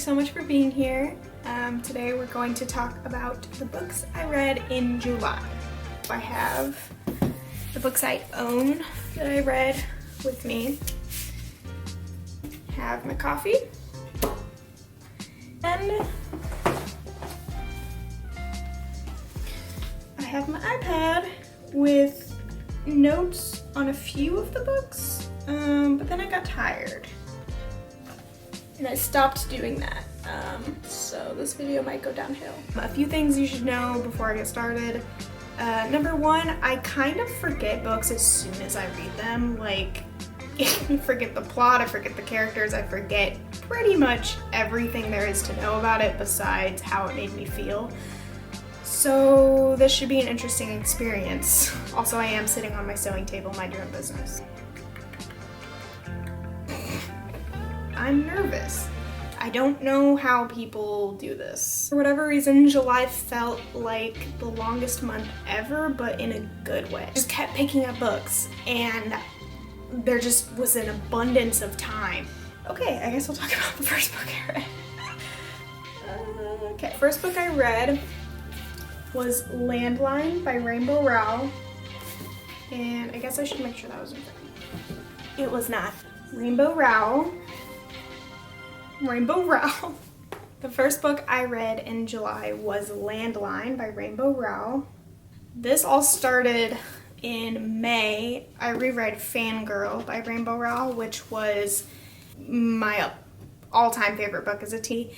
so much for being here. Today we're going to talk about the books I read in July. I have the books I own that I read with me. Have my coffee. And I have my iPad with notes on a few of the books, but then I got tired and I stopped doing that. So this video might go downhill. A few things you should know before I get started. Number one, I kind of forget books as soon as I read them. Like, I forget the plot, I forget the characters, I forget pretty much everything there is to know about it besides how it made me feel. So this should be an interesting experience. Also, I am sitting on my sewing table, mind your own business. I'm nervous. I don't know how people do this. For whatever reason, July felt like the longest month ever, but in a good way. I just kept picking up books and there just was an abundance of time. Okay, I guess I'll talk about the first book I read. Okay, first book I read was Landline by Rainbow Rowell. And I guess I should make sure that was in front. It was not. Rainbow Rowell. The first book I read in July was Landline by Rainbow Rowell. This all started in May. I reread Fangirl by Rainbow Rowell, which was my all-time favorite book as a teen,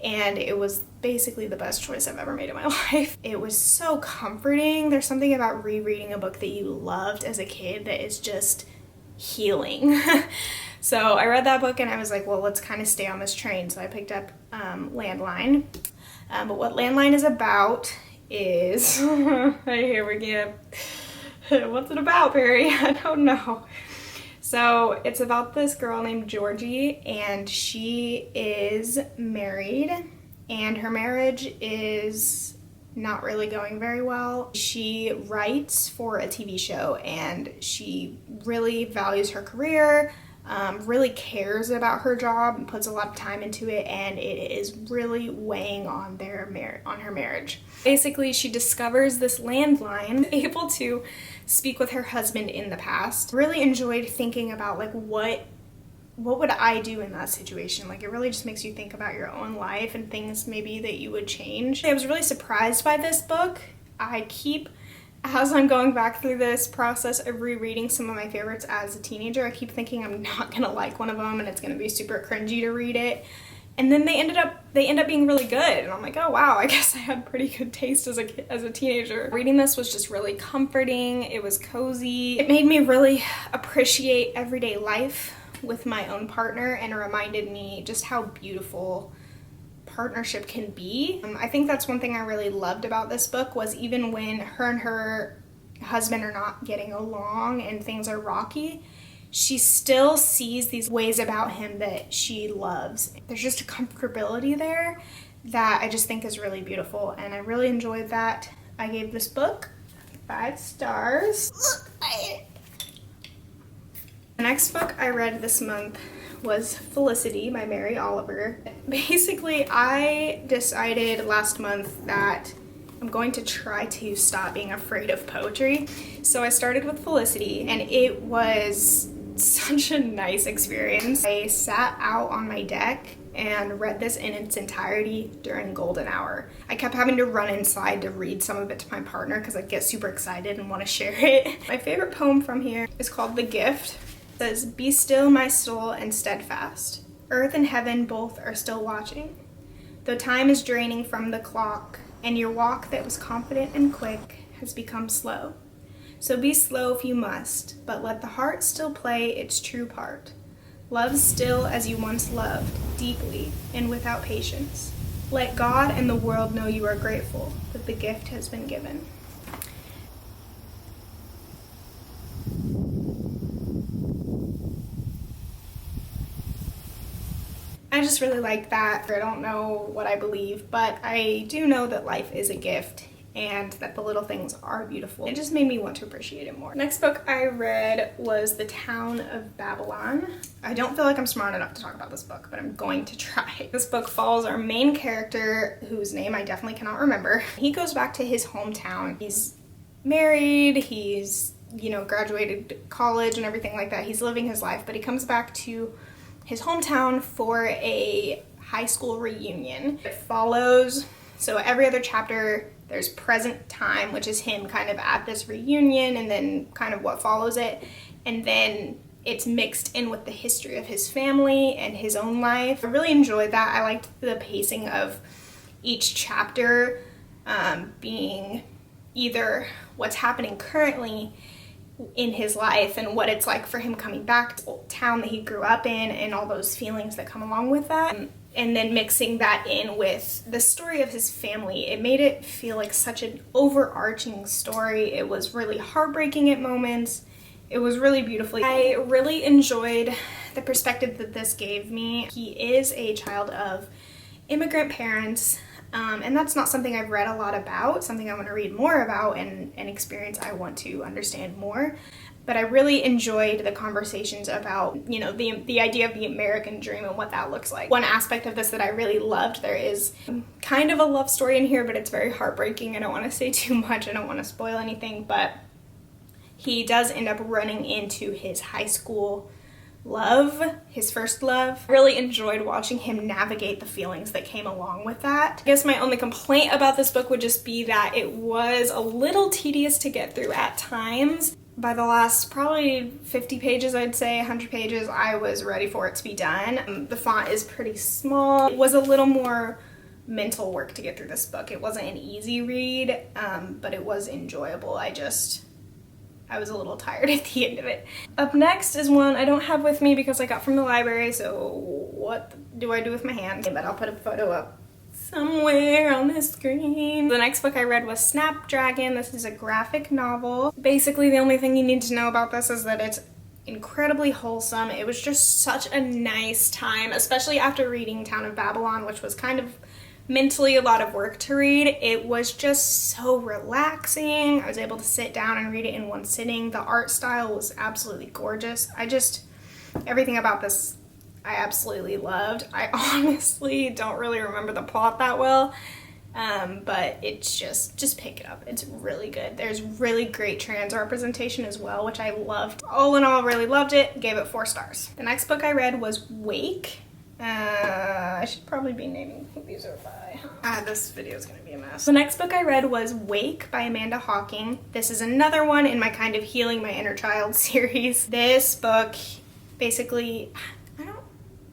and it was basically the best choice I've ever made in my life. It was so comforting. There's something about rereading a book that you loved as a kid that is just healing. So I read that book and I was like, well, let's kind of stay on this train. So I picked up Landline. But what Landline is about is, here we go. What's it about, Perry? I don't know. So it's about this girl named Georgie, and she is married and her marriage is not really going very well. She writes for a TV show and she really values her career, really cares about her job and puts a lot of time into it, and it is really weighing on her marriage. Basically, she discovers this landline, able to speak with her husband in the past. Really enjoyed thinking about like what would I do in that situation? Like, it really just makes you think about your own life and things maybe that you would change. I was really surprised by this book. As I'm going back through this process of rereading some of my favorites as a teenager, I keep thinking I'm not gonna like one of them and it's gonna be super cringy to read it. And then they end up being really good. And I'm like, oh wow, I guess I had pretty good taste as a teenager. Reading this was just really comforting. It was cozy. It made me really appreciate everyday life with my own partner, and it reminded me just how beautiful partnership can be. I think that's one thing I really loved about this book, was even when her and her husband are not getting along and things are rocky, she still sees these ways about him that she loves. There's just a comfortability there that I just think is really beautiful, and I really enjoyed that. I gave this book 5 stars. The next book I read this month was Felicity by Mary Oliver. Basically, I decided last month that I'm going to try to stop being afraid of poetry. So I started with Felicity, and it was such a nice experience. I sat out on my deck and read this in its entirety during golden hour. I kept having to run inside to read some of it to my partner because I'd get super excited and want to share it. My favorite poem from here is called The Gift. It says, "Be still, my soul, and steadfast. Earth and heaven both are still watching. Though time is draining from the clock, and your walk that was confident and quick has become slow. So be slow if you must, but let the heart still play its true part. Love still as you once loved, deeply and without patience. Let God and the world know you are grateful that the gift has been given." I just really like that. I don't know what I believe, but I do know that life is a gift, and that the little things are beautiful. It just made me want to appreciate it more. Next book I read was The Town of Babylon. I don't feel like I'm smart enough to talk about this book, but I'm going to try. This book follows our main character, whose name I definitely cannot remember. He goes back to his hometown. He's married, he's, you know, graduated college and everything like that. He's living his life, but he comes back to his hometown for a high school reunion. It follows, so every other chapter there's present time, which is him kind of at this reunion, and then kind of what follows it, and then it's mixed in with the history of his family and his own life. I really enjoyed that. I liked the pacing of each chapter being either what's happening currently in his life and what it's like for him coming back to the old town that he grew up in and all those feelings that come along with that, and then mixing that in with the story of his family. It made it feel like such an overarching story. It was really heartbreaking at moments. It was really beautiful. I really enjoyed the perspective that this gave me. He is a child of immigrant parents, and that's not something I've read a lot about, something I want to read more about and an experience I want to understand more. But I really enjoyed the conversations about, you know, the idea of the American dream and what that looks like. One aspect of this that I really loved, there is kind of a love story in here, but it's very heartbreaking. I don't want to say too much, I don't want to spoil anything, but he does end up running into his high school love, his first love. Really enjoyed watching him navigate the feelings that came along with that. I guess my only complaint about this book would just be that it was a little tedious to get through at times. By the last probably 50 pages, I'd say 100 pages, I was ready for it to be done. The font is pretty small. It was a little more mental work to get through this book. It wasn't an easy read, but it was enjoyable. I was a little tired at the end of it. Up next is one I don't have with me because I got from the library, so what do I do with my hand? But I'll put a photo up somewhere on the screen. The next book I read was Snapdragon. This is a graphic novel. Basically, the only thing you need to know about this is that it's incredibly wholesome. It was just such a nice time, especially after reading Town of Babylon, which was kind of mentally a lot of work to read. It was just so relaxing. I was able to sit down and read it in one sitting. The art style was absolutely gorgeous. Everything about this I absolutely loved. I honestly don't really remember the plot that well, but it's just pick it up. It's really good. There's really great trans representation as well, which I loved. All in all, really loved it. Gave it 4 stars. The next book I read was Wake. I should probably be naming who these are by. This video is going to be a mess. The next book I read was Wake by Amanda Hawking. This is another one in my kind of Healing My Inner Child series. This book, basically, I don't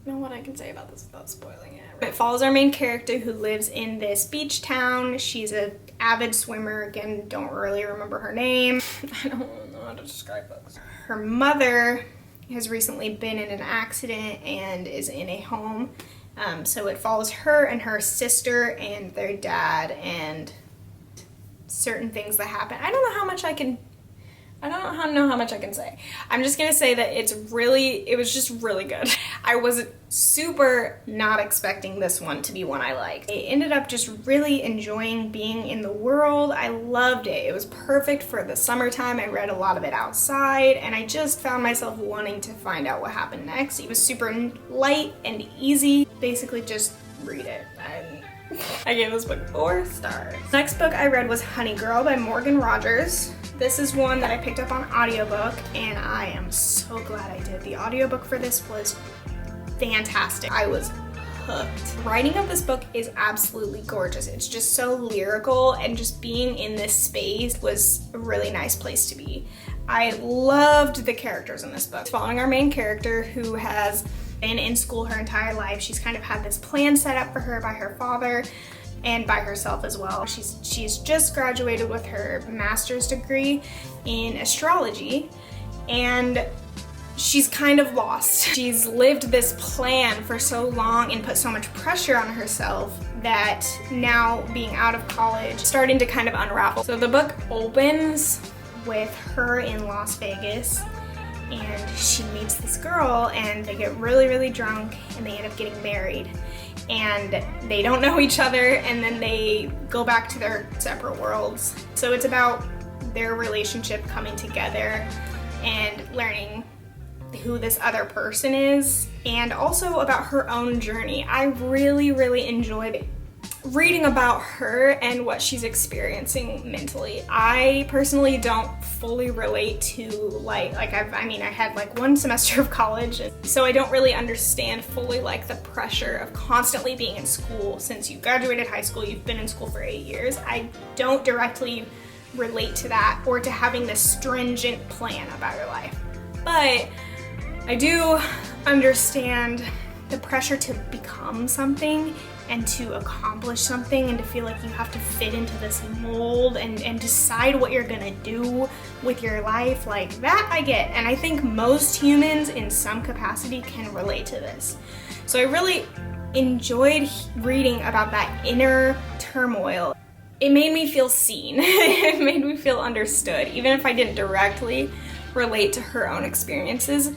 know what I can say about this without spoiling it. It follows our main character who lives in this beach town. She's an avid swimmer. Again, don't really remember her name. I don't know how to describe books. Her mother has recently been in an accident and is in a home. So it follows her and her sister and their dad and certain things that happen. I don't know how much I can say. I'm just gonna say that it was just really good. I was super not expecting this one to be one I liked. I ended up just really enjoying being in the world. I loved it. It was perfect for the summertime. I read a lot of it outside, and I just found myself wanting to find out what happened next. It was super light and easy. Basically just read it. I gave this book 4 stars. Next book I read was Honey Girl by Morgan Rogers. This is one that I picked up on audiobook, and I am so glad I did. The audiobook for this was fantastic. I was hooked. Writing of this book is absolutely gorgeous. It's just so lyrical, and just being in this space was a really nice place to be. I loved the characters in this book. Following our main character who has been in school her entire life. She's kind of had this plan set up for her by her father and by herself as well. She's just graduated with her master's degree in astrology, and she's kind of lost. She's lived this plan for so long and put so much pressure on herself that now being out of college, starting to kind of unravel. So the book opens with her in Las Vegas, and she meets this girl and they get really, really drunk and they end up getting married. And they don't know each other, and then they go back to their separate worlds. So it's about their relationship coming together and learning who this other person is, and also about her own journey. I really, really enjoyed reading about her and what she's experiencing mentally. I personally don't fully relate to I had like 1 semester of college, so I don't really understand fully like the pressure of constantly being in school. Since you graduated high school, you've been in school for 8 years. I don't directly relate to that or to having this stringent plan about your life. But I do understand the pressure to become something and to accomplish something and to feel like you have to fit into this mold and decide what you're gonna do with your life. Like that I get, and I think most humans in some capacity can relate to this. So I really enjoyed reading about that inner turmoil. It made me feel seen. It made me feel understood. Even if I didn't directly relate to her own experiences,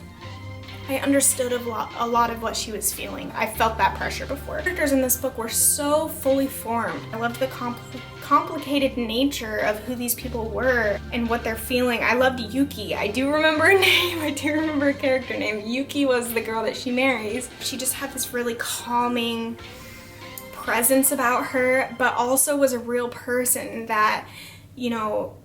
I understood a lot of what she was feeling. I felt that pressure before. The characters in this book were so fully formed. I loved the complicated nature of who these people were and what they're feeling. I loved Yuki. I do remember a name. I do remember a character name. Yuki was the girl that she marries. She just had this really calming presence about her, but also was a real person that, you know,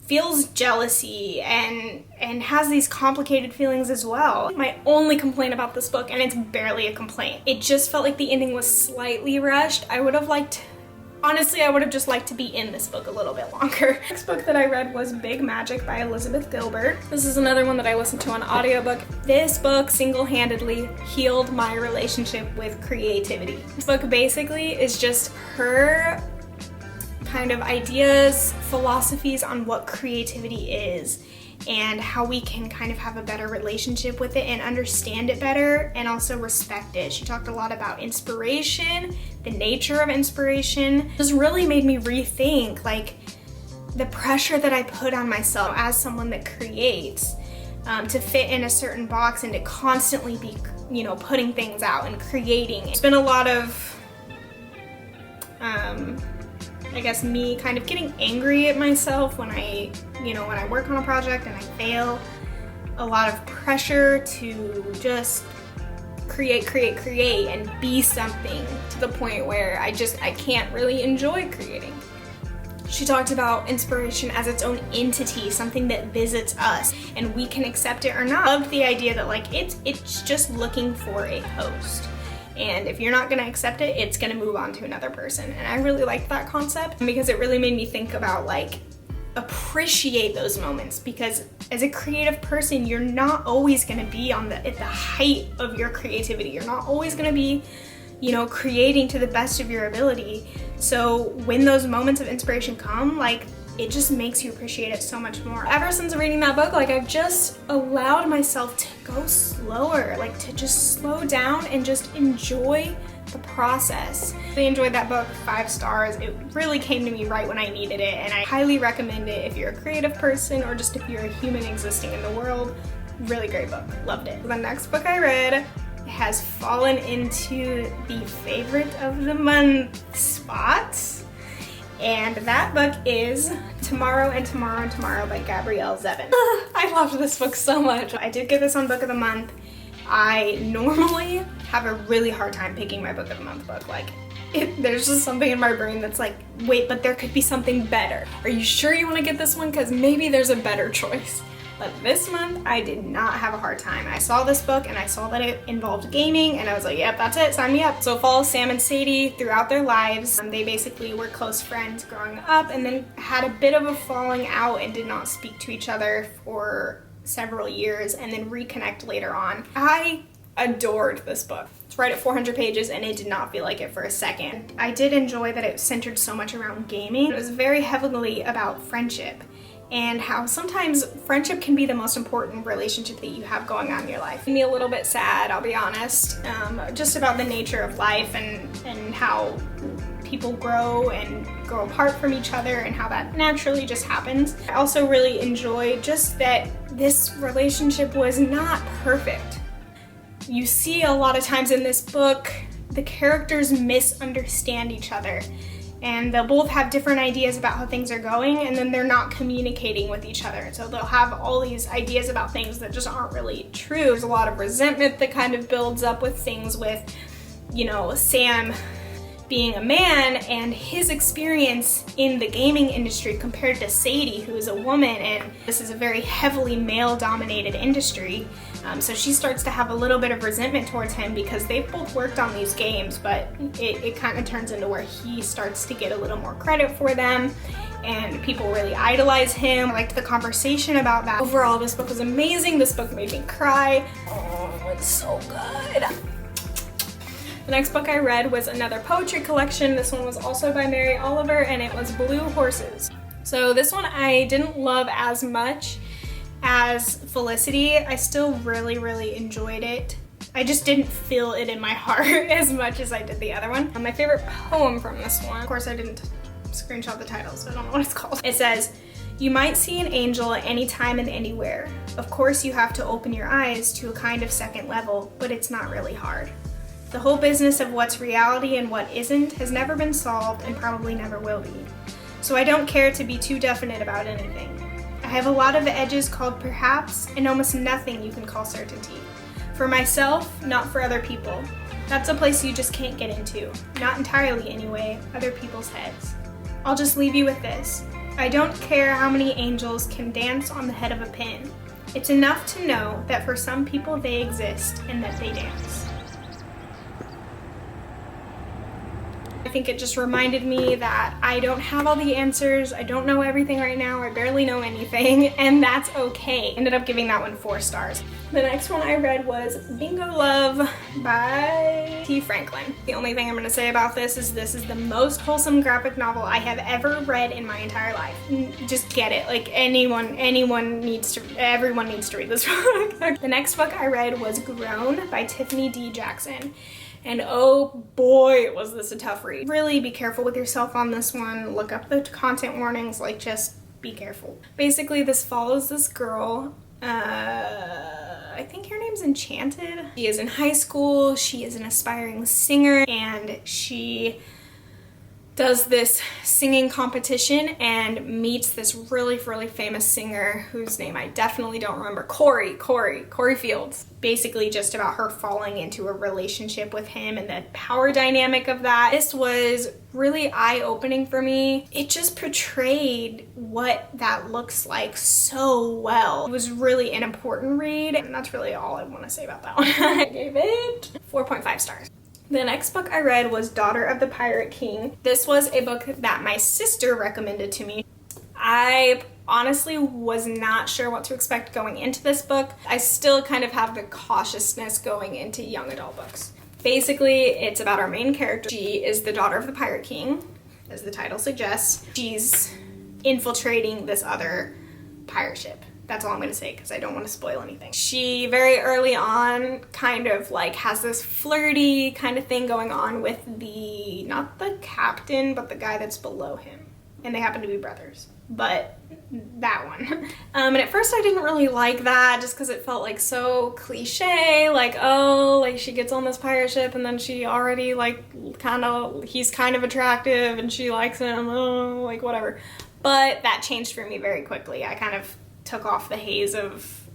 feels jealousy and has these complicated feelings as well. My only complaint about this book, and it's barely a complaint, it just felt like the ending was slightly rushed. Honestly, I would have just liked to be in this book a little bit longer. The next book that I read was Big Magic by Elizabeth Gilbert. This is another one that I listened to on audiobook. This book single-handedly healed my relationship with creativity. This book basically is just her kind of ideas, philosophies on what creativity is and how we can kind of have a better relationship with it and understand it better and also respect it. She talked a lot about inspiration, the nature of inspiration. This really made me rethink like the pressure that I put on myself as someone that creates to fit in a certain box and to constantly be, you know, putting things out and creating. It's been a lot of I guess me kind of getting angry at myself when I work on a project and I fail. A lot of pressure to just create and be something to the point where I can't really enjoy creating. She talked about inspiration as its own entity, something that visits us and we can accept it or not. I loved the idea that like it's just looking for a host. And if you're not gonna accept it, it's gonna move on to another person. And I really liked that concept because it really made me think about like, appreciate those moments, because as a creative person, you're not always gonna be at the height of your creativity. You're not always gonna be, you know, creating to the best of your ability. So when those moments of inspiration come, like, it just makes you appreciate it so much more. Ever since reading that book, like I've just allowed myself to go slower, like to just slow down and just enjoy the process. I really enjoyed that book, 5 stars. It really came to me right when I needed it, and I highly recommend it if you're a creative person or just if you're a human existing in the world. Really great book, loved it. The next book I read has fallen into the favorite of the month spot. And that book is Tomorrow and Tomorrow and Tomorrow by Gabrielle Zevin. I loved this book so much. I did get this on Book of the Month. I normally have a really hard time picking my Book of the Month book. Like, there's just something in my brain that's like, wait, but there could be something better. Are you sure you want to get this one? Because maybe there's a better choice. But this month, I did not have a hard time. I saw this book and I saw that it involved gaming and I was like, yep, that's it, sign me up. So follow Sam and Sadie throughout their lives. They basically were close friends growing up and then had a bit of a falling out and did not speak to each other for several years and then reconnect later on. I adored this book. It's right at 400 pages and it did not feel like it for a second. I did enjoy that it centered so much around gaming. It was very heavily about friendship and how sometimes friendship can be the most important relationship that you have going on in your life. It made me a little bit sad, I'll be honest, just about the nature of life and how people grow and grow apart from each other and how that naturally just happens. I also really enjoyed just that this relationship was not perfect. You see a lot of times in this book, the characters misunderstand each other, and they'll both have different ideas about how things are going, and then they're not communicating with each other. So they'll have all these ideas about things that just aren't really true. There's a lot of resentment that kind of builds up with things with, you know, Sam being a man and his experience in the gaming industry compared to Sadie, who is a woman, and this is a very heavily male-dominated industry. So she starts to have a little bit of resentment towards him because they've both worked on these games, but it kind of turns into where he starts to get a little more credit for them, and people really idolize him. I liked the conversation about that. Overall, this book was amazing. This book made me cry. Oh, it's so good. The next book I read was another poetry collection. This one was also by Mary Oliver, and it was Blue Horses. So this one I didn't love as much as Felicity. I still really, really enjoyed it. I just didn't feel it in my heart as much as I did the other one. My favorite poem from this one, of course I didn't screenshot the title, so I don't know what it's called. It says, "You might see an angel at any time and anywhere. Of course you have to open your eyes to a kind of second level, but it's not really hard. The whole business of what's reality and what isn't has never been solved and probably never will be. So I don't care to be too definite about anything. I have a lot of edges called perhaps and almost nothing you can call certainty. For myself, not for other people. That's a place you just can't get into. Not entirely anyway, other people's heads. I'll just leave you with this. I don't care how many angels can dance on the head of a pin. It's enough to know that for some people they exist and that they dance." I think it just reminded me that I don't have all the answers, I don't know everything right now, I barely know anything, and that's okay. Ended up giving that one 4 stars. The next one I read was Bingo Love by T. Franklin. The only thing I'm gonna say about this is the most wholesome graphic novel I have ever read in my entire life. Just get it, like everyone needs to read this book. The next book I read was Grown by Tiffany D. Jackson. And oh boy, was this a tough read. Really be careful with yourself on this one. Look up the content warnings, like just be careful. Basically, this follows this girl, I think her name's Enchanted. She is in high school, she is an aspiring singer, and she does this singing competition and meets this really, really famous singer whose name I definitely don't remember. Corey Fields. Basically just about her falling into a relationship with him and the power dynamic of that. This was really eye-opening for me. It just portrayed what that looks like so well. It was really an important read, and that's really all I want to say about that one. I gave it 4.5 stars. The next book I read was Daughter of the Pirate King. This was a book that my sister recommended to me. I honestly was not sure what to expect going into this book. I still kind of have the cautiousness going into young adult books. Basically, it's about our main character. She is the daughter of the Pirate King, as the title suggests. She's infiltrating this other pirate ship. That's all I'm gonna say because I don't want to spoil anything. She very early on kind of like has this flirty kind of thing going on with not the captain, but the guy that's below him. And they happen to be brothers, but that one. And at first I didn't really like that just because it felt like so cliche, like, oh, like she gets on this pirate ship and then she already like he's kind of attractive and she likes him, oh, like whatever. But that changed for me very quickly. I kind of took off the haze of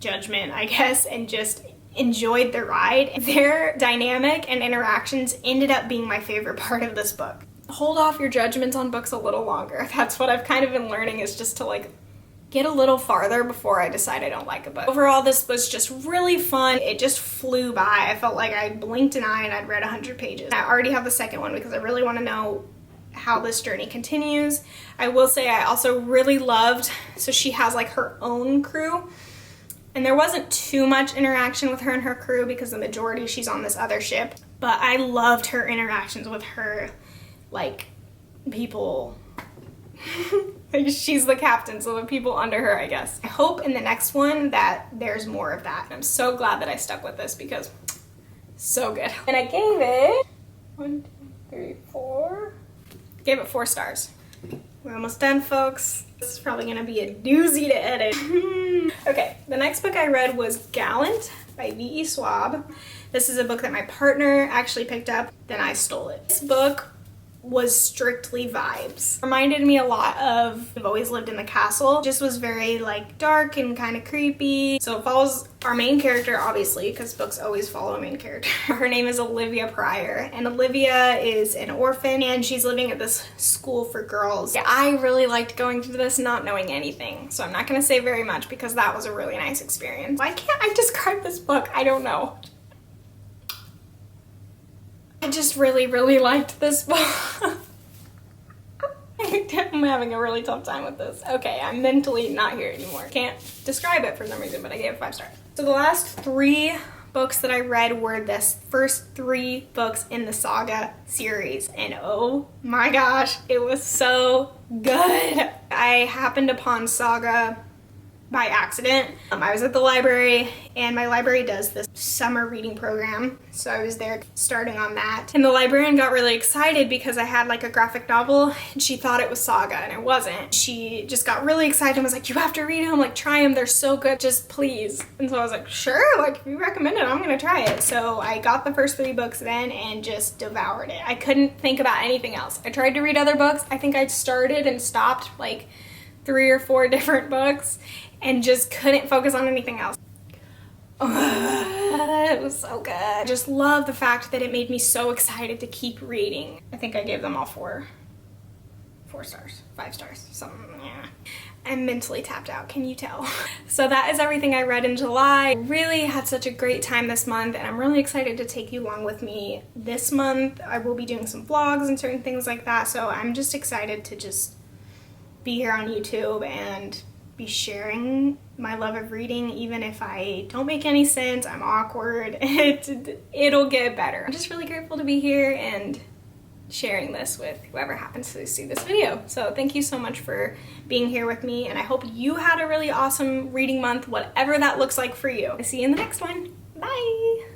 judgment, I guess, and just enjoyed the ride. Their dynamic and interactions ended up being my favorite part of this book. Hold off your judgments on books a little longer. That's what I've kind of been learning, is just to like get a little farther before I decide I don't like a book. Overall, this was just really fun. It just flew by. I felt like I blinked an eye and I'd read 100 pages. I already have the second one because I really want to know how this journey continues. I will say I also really loved, so she has like her own crew, and there wasn't too much interaction with her and her crew because the majority she's on this other ship, but I loved her interactions with her, like, people. She's the captain, so the people under her, I guess. I hope in the next one that there's more of that. I'm so glad that I stuck with this because so good. And I gave it 1, 2, 3, 4. Gave it 4 stars. We're almost done, folks. This is probably gonna be a doozy to edit. Okay, the next book I read was Gallant by V.E. Schwab. This is a book that my partner actually picked up, then I stole it. This book was strictly vibes. Reminded me a lot of I've Always Lived in the Castle. Just was very like dark and kind of creepy. So it follows our main character, obviously, because books always follow a main character. Her name is Olivia Pryor, and Olivia is an orphan and she's living at this school for girls. Yeah, I really liked going through this not knowing anything, so I'm not gonna say very much because that was a really nice experience. Why can't I describe this book? I don't know. I just really, really liked this book. I'm having a really tough time with this. Okay, I'm mentally not here anymore. Can't describe it for some reason, but I gave it 5 stars. So the last 3 books that I read were the first 3 books in the Saga series, and oh my gosh, it was so good. I happened upon Saga by accident. I was at the library, and my library does this summer reading program, so I was there starting on that. And the librarian got really excited because I had like a graphic novel, and she thought it was Saga, and it wasn't. She just got really excited and was like, you have to read them, like try them, they're so good, just please. And so I was like, sure, like if you recommend it, I'm gonna try it. So I got the first 3 books then and just devoured it. I couldn't think about anything else. I tried to read other books. I think I started and stopped like 3 or 4 different books and just couldn't focus on anything else. It was so good. I just love the fact that it made me so excited to keep reading. I think I gave them all 4 stars, 5 stars, something, yeah. I'm mentally tapped out, can you tell? So that is everything I read in July. I really had such a great time this month, and I'm really excited to take you along with me this month. I will be doing some vlogs and certain things like that, so I'm just excited to just be here on YouTube and be sharing my love of reading. Even if I don't make any sense, I'm awkward, it'll get better. I'm just really grateful to be here and sharing this with whoever happens to see this video. So thank you so much for being here with me, and I hope you had a really awesome reading month, whatever that looks like for you. I'll see you in the next one. Bye!